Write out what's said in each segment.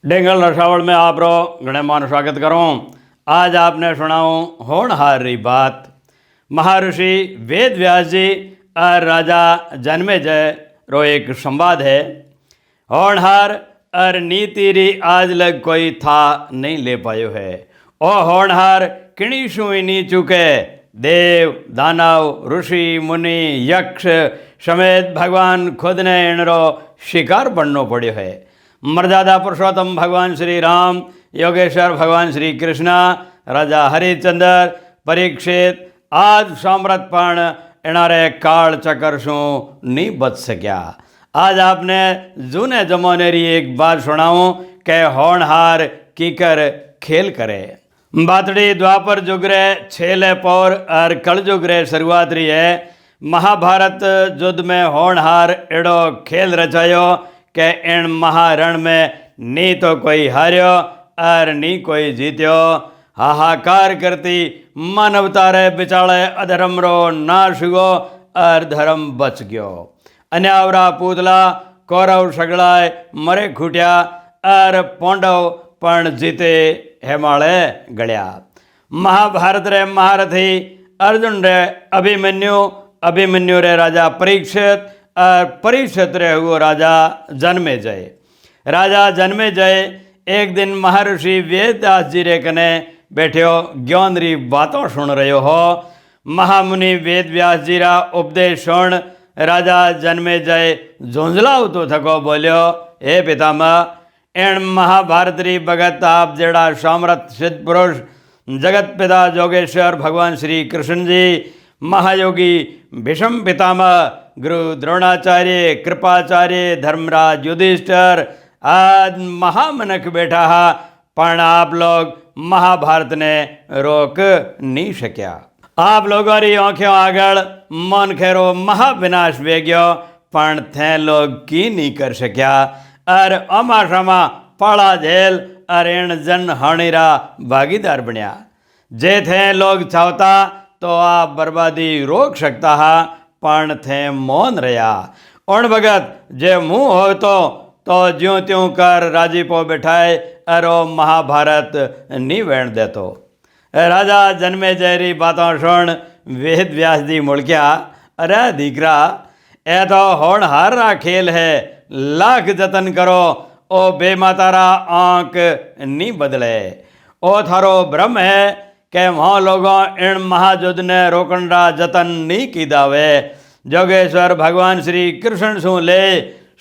Dangle रसावल में आप रो घणे मान स्वागत करूँ। आज आपने सुनाऊँ होनहार री बात। महर्षि वेद व्यास जी और राजा जन्मेजय रो एक संवाद है। होनहार और नीति री आज लग कोई था नहीं ले पायो है। ओ होनहार किणी सुई नी चुके। देव दानव ऋषि मुनि यक्ष समेत भगवान खुद ने इनरो शिकार बननो पड़ो है। मर्यादा पुरुषोत्तम भगवान श्री राम, योगेश्वर भगवान श्री कृष्ण, राजा हरिश्चंद्र, परीक्षित आज साम्राट पण एनारे काल चक्कर शू नहीं बच सक्या। आज आपने जूने जमाने री एक बात सुनाऊं के होनहार कीकर खेल करे। बातड़ी द्वापर जुग रे छेले पौर और कल जुग रे शुरुआत रही है। महाभारत युद्ध में होनहार एड़ो खेल रचायो के इन महारण में नी तो कोई हार्यो और नी कोई जीत्यो। हाहाकार करती मानवता रे बिचाले अधर्म रो नाश हुओ और धर्म बच गयो। अन्यावरा पूतला कौरव सगड़ाए मरे खूट्या और पांडव पण जीते हेमाळे गळ्या। महाभारत रे महारथी अर्जुन रे अभिमन्यु रे राजा परीक्षित और परीक्षित रे हुओ राजा जन्मेजय। राजा जन्मेजय एक दिन महर्षि वेदव्यास जी रे कने बैठ्यो ज्ञान री बातों सुन रह्यो हो। महामुनि वेदव्यास जी रा उपदेश सुन राजा जन्मेजय झुंझलावतो थको बोल्यो, हे पितामह, एण महाभारत री भगत आप जेड़ा सामर्थ सिद्ध पुरुष जगत पिता जोगेश्वर भगवान श्री कृष्ण जी, महायोगी भीष्म पितामह, गुरु द्रोणाचार्य, कृपाचार्य, धर्मराज युधिष्ठिर आज महामनक बैठा हा, पण आप लोग महाभारत ने रोक नहीं सक्या। आप लोगों री आंखों आगल मन खेरो महाविनाश वेग्यो, पण थे लोग की नहीं कर सक्या और अमाशामा पाड़ा झेल और एण जन हानिरा भागीदार बनिया। जे थे लोग चाहता तो आप बर्बादी रोक सकता हा, पण थे मौन रहा। उन भगत जे मुँह हो तो ज्यों त्यों कर राजीपो बैठाए और महाभारत नहीं वेण देतो। राजा जन्मेजय री बातों सुन वेद व्यास जी मुड़क्या, अरे दीकरा, ए तो होनहार रा खेल है, लाख जतन करो ओ बेमातारा आंक नहीं बदले। ओ थारो भ्रम है के वहाँ लोगों इन महायुद्ध ने रोकन रा जतन नहीं की दावे। जोगेश्वर भगवान श्री कृष्ण सु ले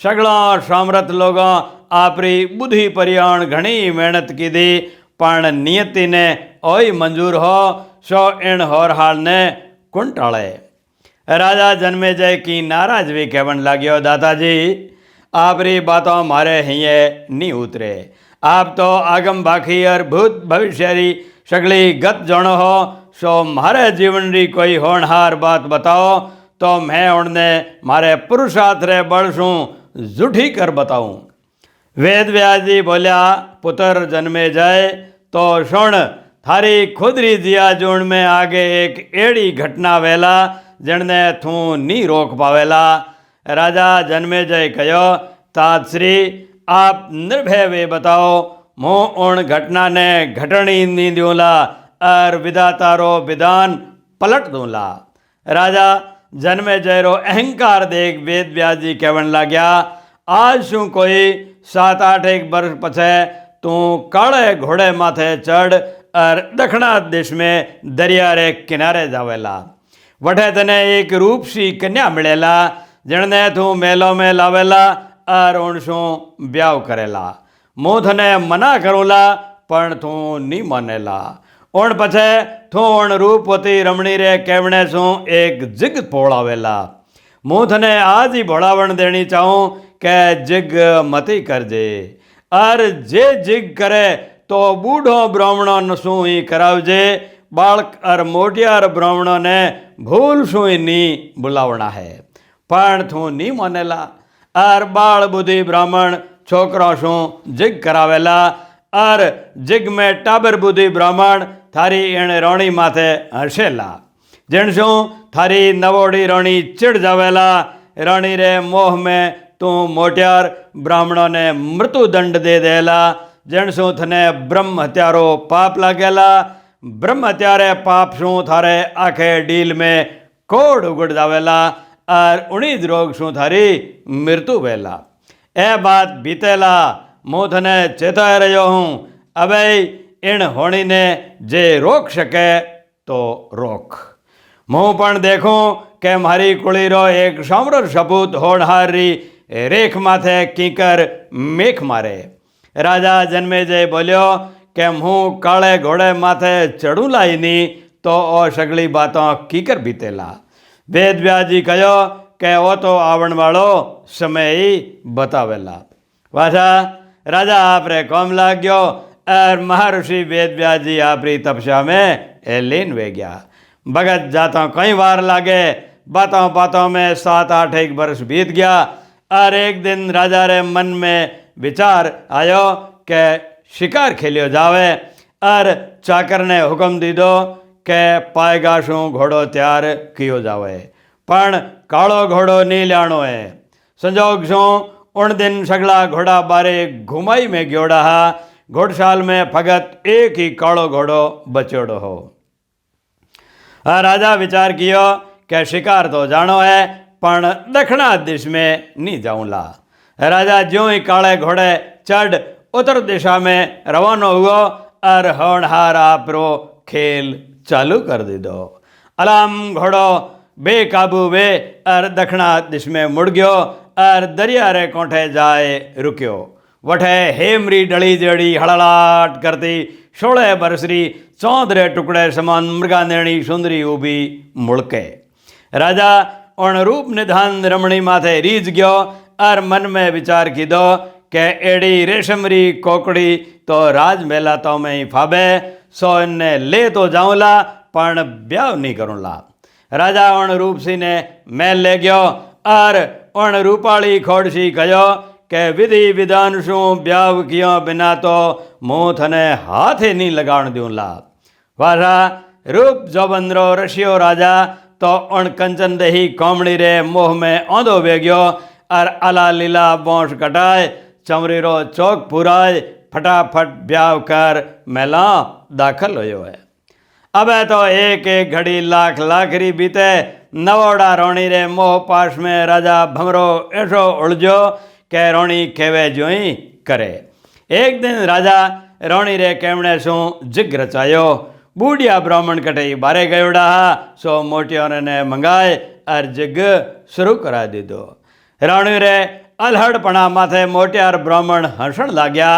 सगला सामर्थ लोगों आपरी बुद्धि परियाण घनी मेहनत की दी, पण नियति ने ओई मंजूर हो सो इन होरहाल ने कुण टाळे। राजा जन्मेजय की नाराज भी कहवन लाग्यो, दादाजी आपरी बातों मारे हिये नहीं उतरे। आप तो आगम बाखी और भूत भविष्य री सगली गत जानो हो, सो मारे जीवन री कोई होनहार बात बताओ तो मैं उनने मारे पुरुषार्थ रे बल शू जूठी कर बताऊं। वेद व्यास जी बोलिया, पुत्र जन्मेजय, तो सुन, थारी खुद री जिया जून में आगे एक एड़ी घटना वेला जणने थू नहीं रोक पावेला। राजा जन्मेजय कहो, तातश्री आप निर्भय वे बताओ, मुँह उन घटना ने घटनी नहीं दूला और विधातारो विधान पलट दूला। राजा जन्मेजय रो अहंकार देख वेद व्यास जी कहवन लाग्या, आज शू कोई 7-8 एक वर्ष पछे तू काले घोड़े माथे चढ़ और दक्षिणा दिश में दरिया रे किनारे जावेला। वठे तने एक रूपसी कन्या मिलेला, जणने तू मेलो में लावेला और उनसू ब्याह करेला। मुँह थने मना करूला पण तू नहीं मानेला। उन पछे थू उन रूपवती रमणी रे केवणे सू एक जिग पोड़ावेला। मुँह थने आज ही भोड़ावण देनी चाहूँ के जिग मती करजे, और जे जिग करे तो बूढ़ो ब्राह्मणों नसू ही करावजे, बालक और मोटियार ब्राह्मणों ने भूल सू ही नहीं बुलावना है। पण थू नहीं मानेला और बाल बुद्धि ब्राह्मण छोकरों शू जिग करावेला और जिग में टाबर बुद्धि ब्राह्मण थारी एण रोणी माथे हसेला। जण शू थारी नवोड़ी रोणी चिड़ जावेला। रोणी रे मोह में तू मोटियार ब्राह्मणों ने मृत्युदंड दे देला। જેણ શું થને બ્રહ્મ હત્યારો પાપ લાગેલા બ્રહ્મ હત્યારે પાપ શું થારે આખે ડીલ મેં કોડ ઉગડ જાવેલા और उन्हीं रोग शू थारी मृत्यु वेला ए बात बीतेला मुँ थने चेताए रह्यो हूँ अबे इन होनी ने जे रोक सके तो रोक मुँ पण देखूँ के मारी कुळीरो एक साम्र सपूत होनहारी रेख माथे कीकर मेख मारे राजा जन्मेजय बोलियो के हूँ काले घोड़े माथे चढ़ू लाई नी तो ओ सगली बातों कीकर बीतेला वेद व्याजी कहो के वो तो आवण वालो समय ही बतावेला पाछा राजा आपरे कौम लाग गयो और महर्षि वेद व्याजी आपरी तपस्या में लीन वे गया भगत जाता कई बार लागे बातों बातों में 7-8 बरस बीत गया और एक दिन राजा रे मन में विचार आयो के शिकार खेलियो जावे और चाकर ने हुक्म दीदो के पाएगा शू घोड़ो तैयार कियो जावे पण कालो घोड़ो नहीं लियाणो है संजोग शू उन दिन सगला घोड़ा बारे घुमाई में ग्योड़ा हा घोड़शाल में फगत एक ही कालो घोड़ो बचोड़ो हो राजा विचार कियो के शिकार तो जानो है पण दक्षिणा दिश में नहीं जाऊँला राजा ज्यों ही काले घोड़े चढ़ उत्तर दिशा में रवानो हुआ और होनहार आपरो खेल चालू कर दीदो अलाम घोड़ो बेकाबू वे और दक्षिणा दिश में मुड़ गयो और दरिया रे कोठे जाए रुक्यो वठे हेमरी डली जड़ी हड़लाट करती 16 बरसरी चौधरे टुकड़े समान मृगानेणी सुंदरी उभी मुड़के राजा उन रूप निधान रमणी माथे रीझ गयो और मन में विचार कीधो के एड़ी रेशमरी कोकड़ी तो राज मेला तो में ही फाबे सो इन्ने ले तो जाऊँला पण ब्याह नहीं करूँला राजा उन रूपसी ने महल ले गयो और उन रूपाली खोड़सी कहो के विधि विधान शू ब्याह कियो बिना तो मुँह थने हाथ ही नहीं लगाण दूँला वारा रूप जोबंद्रो रशियो राजा तो उन कंचन दही कोमड़ी रे मोह में औंधो वे गयो और अला लीला बोंश कटाए चमरीरो चौक पुराए फटाफट ब्याह कर मेला दाखिल होयो है अब तो एक एक घड़ी लाख लाखरी बीते नवोड़ा रोणी रे मोह पास में राजा भमरो ऐसो उलझो के रोणी खेवे जोई करे एक दिन राजा रोणी रे केमणे शू जिग रचायो बूढ़िया ब्राह्मण कटई बारे गयोड़ा सो मोटियों ने मंगाए और जिग शुरू करा दीदो राणी रे अलहड़पणा माथे मोटियार ब्राह्मण हंसण लाग्या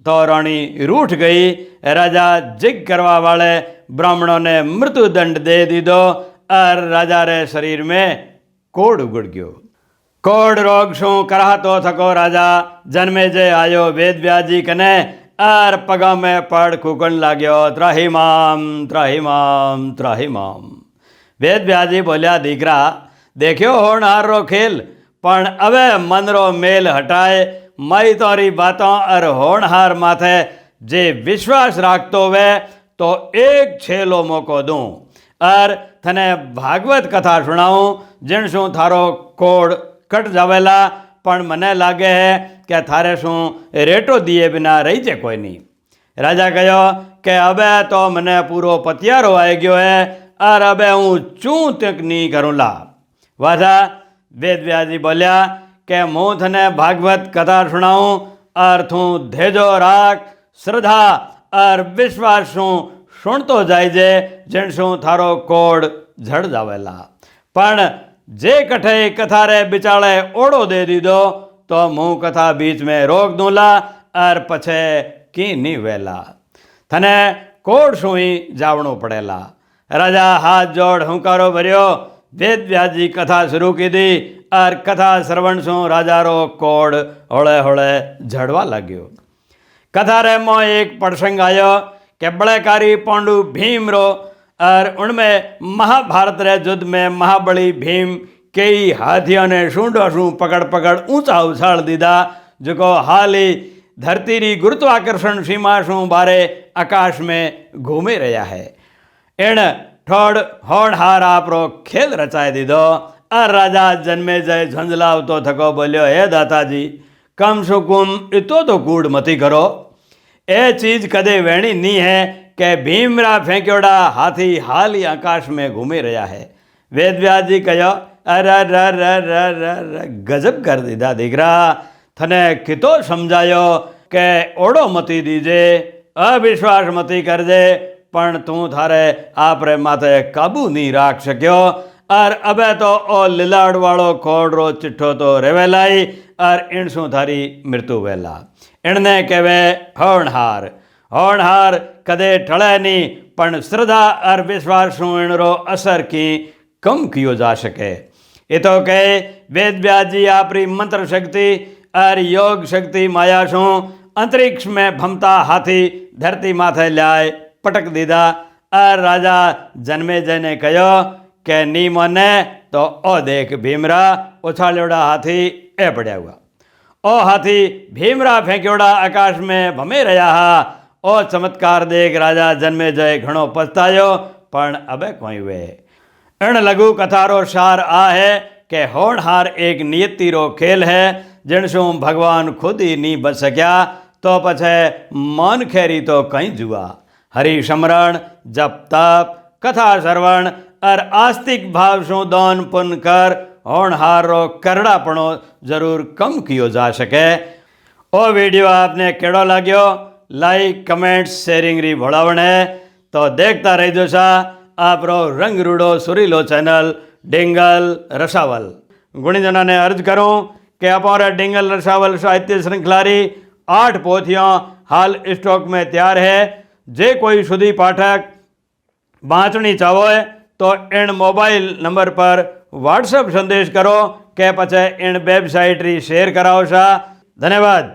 तो राणी रूठ गई राजा जिग करवा वाले ब्राह्मणों ने मृत्यु दंड दे दीदो और राजा रे शरीर में कोड़ उगड़ गयो कोड़ रोग शू करा तो थको राजा जन्मेजय आयो वेद व्याजी कने और पगा में पड़ कुकण लाग्यो त्राहिमाम त्राहिमाम त्राहिमाम वेद व्याजी बोलिया दीकरा देखियो होनहार रो खेल पण अवे मन रो मेल हटाए मई तोरी बातों और होनहार माथे जे विश्वास राखतो वे तो एक छेलो मौको दूँ और थने भागवत कथा सुनाऊँ जिन शू थारो कोड कट जावेला पण मने लागे है कि थारे शू रेटो दिए बिना रही जे कोई नहीं राजा कहो कि अबे तो मने पूरो पतियारो आई गयो है और अबे हूँ चूँ तक नहीं करूँला वाजा वेद व्याजी बोलिया कि मुँ थने भागवत कथा सुनाऊँ और थू धेजो राख श्रद्धा और विश्वास शू सुनतो जायजे जिन शू थारो कोड झड़ जावेला पण जे कठे कथा रे बिचाले ओड़ो दे दीदो तो मुँह कथा बीच में रोक दूँला और पछे की नहीं वेला थने कोड शू ही जावणो पड़ेला राजा हाथ जोड़ हुंकारो भरियो वेद व्याजी कथा शुरू की दी और कथा श्रवण शू राजा रो कोड होले होले झड़वा लाग्यो कथा रे मो एक प्रसंग आयो कि बड़ेकारी पांडु भीम रो और उनमें महाभारत रे युद्ध में महाबली भीम कई हाथियों ने शूंढो शू पकड़ पकड़ ऊंचा उछाल दीदा जो हाल ही धरती री गुरुत्वाकर्षण सीमा शू बारे आकाश में घूमी रहा है इन ठोड़ होनहार आपरो खेल रचाए दीदो और राजा जन्मेजय झंझलावतो थको बोलियो हे दाताजी कम सो कम इतो तो कूड़ मती करो એ ચીજ કદે વેણી નહીં હે કે ભીમરા ફેંક્યોડા હાથી હાલી આકાશ મેં ઘૂમી રહ્યા હે. વેદવ્યાસજી કહ્યો, અરે ગજબ કરી દીધા દીકરા, તને કીતો સમજાયો કે ઓળો મતી દીજે, અવિશ્વાસ મતી કરજે, પણ તું થારે આપરે માથે કાબુ નહીં રાખ શક્યો. અર અબે તો ઓ લીલાડવાળો કોડરો ચિઠ્ઠો તો રેવેલાઈ અર ઈણસું થારી મૃત્યુ વહેલા. એણને કહેવે હોણહાર. હોણહાર કદે ટળે નહીં, પણ શ્રદ્ધા અર વિશ્વાસનું એણરો અસર કી કમ કિયો જા શકે. એ તો કહે વેદવ્યાસજી આપણી મંત્ર શક્તિ અર યોગ શક્તિ માયા શું અંતરિક્ષ મેં ભમતા હાથી ધરતી માથે લ્યાય પટક દીધા. અર રાજા જન્મેજયને કહ્યો કે ની મને તો ઓ દેખ ભીમરા ઉછાલ્યોડા હાથી એ પડ્યા હુआ. ओ हाथी भीमरा फेंक्योड़ा आकाश में भमे रहा हा. ओ चमत्कार देख राजा जन्मेजय घणो पछतायो, पण अबे कोई वे. अण लघु कथारो सार आ है कि होणहार एक नियति रो खेल है, जिणसू भगवान खुद ही नहीं बच सक्या तो पछे मन खेरी तो कहीं जुआ. हरि समरण जप तप कथा श्रवण और आस्तिक भाव शू दान पुण्य कर होणहारो करड़ापणो जरूर कम कियो जा सके. ओ वीडियो आपने केड़ो लाग्यो? लाइक कमेंट शेरिंग री भोळावण है तो देखता रहिजो सा आपरो रंग रूड़ो सुरीलो चैनल डिंगल रसावल. गुणीजनों ने अर्ज करूँ कि अपारा डिंगल रसावल साहित्य श्रृंखला री 8 पोथियाँ हाल स्टॉक में तैयार है. जे कोई सुधी पाठक वाँचनी चाहो तो इन मोबाइल नंबर पर व्हाट्सएप संदेश करो के पछे इन वेबसाइट री शेयर कराओ सा. धन्यवाद.